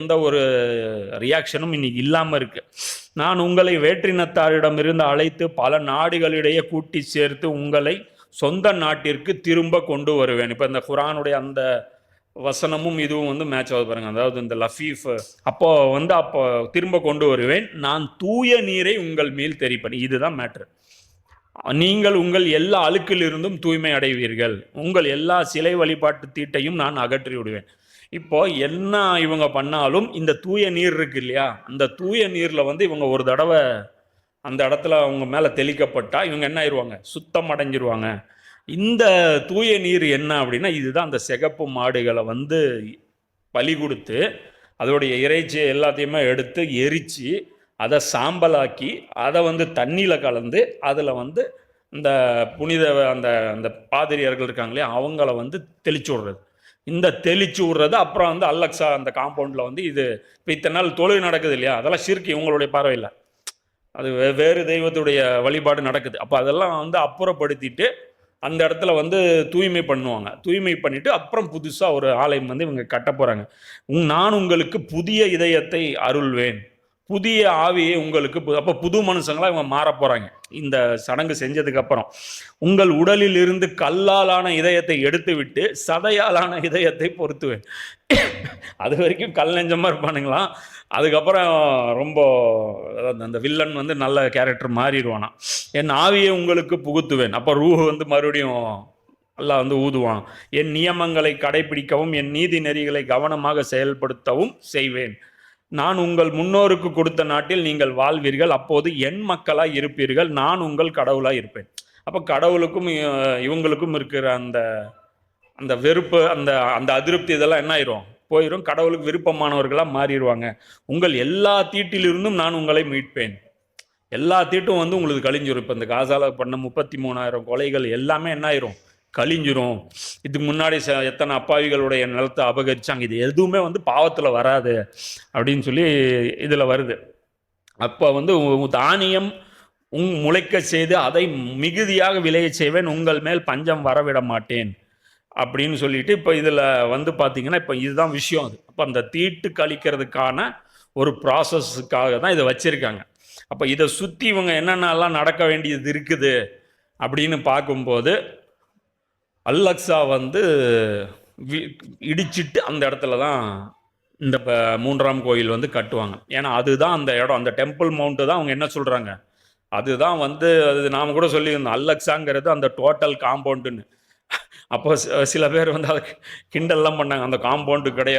எந்த ஒரு ரியாக்ஷனும் இன்னைக்கு இல்லாமல் இருக்கு. நான் உங்களை வேற்றினத்தாரிடமிருந்து அழைத்து பல நாடுகளிடையே கூட்டி சேர்த்து உங்களை சொந்த நாட்டிற்கு திரும்ப கொண்டு வருவேன். இப்போ இந்த குரானுடைய அந்த வசனமும் இதுவும் வந்து மேட்ச் ஆகுது பாருங்க. அதாவது இந்த லஃபீஃப் அப்போ திரும்ப கொண்டு வருவேன், நான் தூய நீரை உங்கள் மேல் தெரிப்பேன். இதுதான் மேட்ரு. நீங்கள் உங்கள் எல்லா அழுக்கிலிருந்தும் தூய்மை அடைவீர்கள், உங்கள் எல்லா சிலை வழிபாட்டு தீட்டையும் நான் அகற்றி விடுவேன். இப்போ என்ன இவங்க பண்ணாலும் இந்த தூய நீர் இருக்கு இல்லையா, அந்த தூய நீர்ல வந்து இவங்க ஒரு தடவை அந்த இடத்துல அவங்க மேல தெளிக்கப்பட்டா இவங்க என்ன ஆயிடுவாங்க, சுத்தம் அடைஞ்சிருவாங்க. இந்த தூய நீர் என்ன அப்படின்னா, இதுதான் அந்த சிகப்பு மாடுகளை வந்து பலி கொடுத்து அதோடைய இறைச்சியை எல்லாத்தையுமே எடுத்து எரித்து அதை சாம்பலாக்கி அதை வந்து தண்ணியில் கலந்து அதில் வந்து இந்த புனித அந்த அந்த பாதிரியார்கள் இருக்காங்களே அவங்கள வந்து தெளிச்சு விடுறது. இந்த தெளிச்சு விடுறது அப்புறம் வந்து அல்லக்ஸா அந்த காம்பவுண்டில் வந்து இது இப்போ இத்தனை நாள் தொழுகை நடக்குது இல்லையா, அதெல்லாம் ஷிர்க் இவங்களுடைய பார்வையில், அது வேறு தெய்வத்துடைய வழிபாடு நடக்குது. அப்போ அதெல்லாம் வந்து அப்புறப்படுத்திட்டு அந்த இடத்துல வந்து தூய்மை பண்ணுவாங்க. தூய்மை பண்ணிவிட்டு அப்புறம் புதுசாக ஒரு ஆலயம் வந்து இவங்க கட்ட போகிறாங்க. நான் உங்களுக்கு புதிய இதயத்தை அருள்வேன், புதிய ஆவியை உங்களுக்கு. அப்போ புது மனுஷங்களாக இவங்க மாற போகிறாங்க இந்த சடங்கு செஞ்சதுக்கப்புறம். உங்கள் உடலில் இருந்து கல்லாலான இதயத்தை எடுத்து விட்டு சதையாலான இதயத்தை பொருத்துவேன். அது வரைக்கும் கல் நெஞ்சமாக இருப்பானுங்களாம். அதுக்கப்புறம் ரொம்ப அந்த வில்லன் வந்து நல்ல கேரக்டர் மாறிடுவானா. என் ஆவியை உங்களுக்கு புகுத்துவேன். அப்போ ரூஹ் வந்து மறுபடியும் எல்லாம் வந்து ஊதுவான். என் நியமங்களை கடைபிடிக்கவும் என் நீதி நெறிகளை கவனமாக செயல்படுத்தவும் செய்வேன். நான் உங்கள் முன்னோருக்கு கொடுத்த நாட்டில் நீங்கள் வாழ்வீர்கள், அப்போது என் மக்களாய் இருப்பீர்கள், நான் உங்கள் கடவுளாய் இருப்பேன். அப்போ கடவுளுக்கும் இவங்களுக்கும் இருக்கிற அந்த அந்த வெறுப்பு, அந்த அந்த அதிருப்தி இதெல்லாம் என்ன ஆயிரும், போயிடும். கடவுளுக்கு விருப்பமானவர்களாக மாறிடுவாங்க. உங்கள் எல்லா தீட்டிலிருந்தும் நான் உங்களை மீட்பேன். எல்லா தீட்டும் வந்து உங்களுக்கு கழிஞ்சிரும். இப்போ இந்த காசால பண்ண 33,000 கொலைகள் எல்லாமே என்ன ஆயிரும், கழிஞ்சிரும். இதுக்கு முன்னாடி எத்தனை அப்பாவிகளுடைய நிலத்தை அபகரிச்சாங்க, இது எதுவுமே வந்து பாவத்தில் வராது அப்படின்னு சொல்லி இதில் வருது. அப்போ வந்து தானியம் முளைக்க செய்து அதை மிகுதியாக விளைய செய்வேன், உங்கள் மேல் பஞ்சம் வரவிட மாட்டேன் அப்படின்னு சொல்லிட்டு இப்போ இதில் வந்து பார்த்தீங்கன்னா இப்போ இதுதான் விஷயம். அது அப்போ அந்த தீட்டு கழிக்கிறதுக்கான ஒரு ப்ராசஸுக்காக தான் இதை வச்சுருக்காங்க. அப்போ இதை சுற்றி இவங்க என்னென்னலாம் நடக்க வேண்டியது இருக்குது அப்படின்னு பார்க்கும்போது அல்லக்ஸா வந்து இடிச்சிட்டு அந்த இடத்துல தான் இந்த 3ஆம் கோயில் வந்து கட்டுவாங்க. ஏன்னா அதுதான் அந்த இடம், அந்த டெம்பிள் மவுண்ட்டு தான் அவங்க என்ன சொல்கிறாங்க, அதுதான் வந்து அது நாம் கூட சொல்லியிருந்தோம், அல்லக்ஸாங்கிறது அந்த டோட்டல் காம்பவுண்டுன்னு. அப்போ சில பேர் வந்து அதை கிண்டல்லாம் பண்ணாங்க, அந்த காம்பவுண்டு கிடையாது.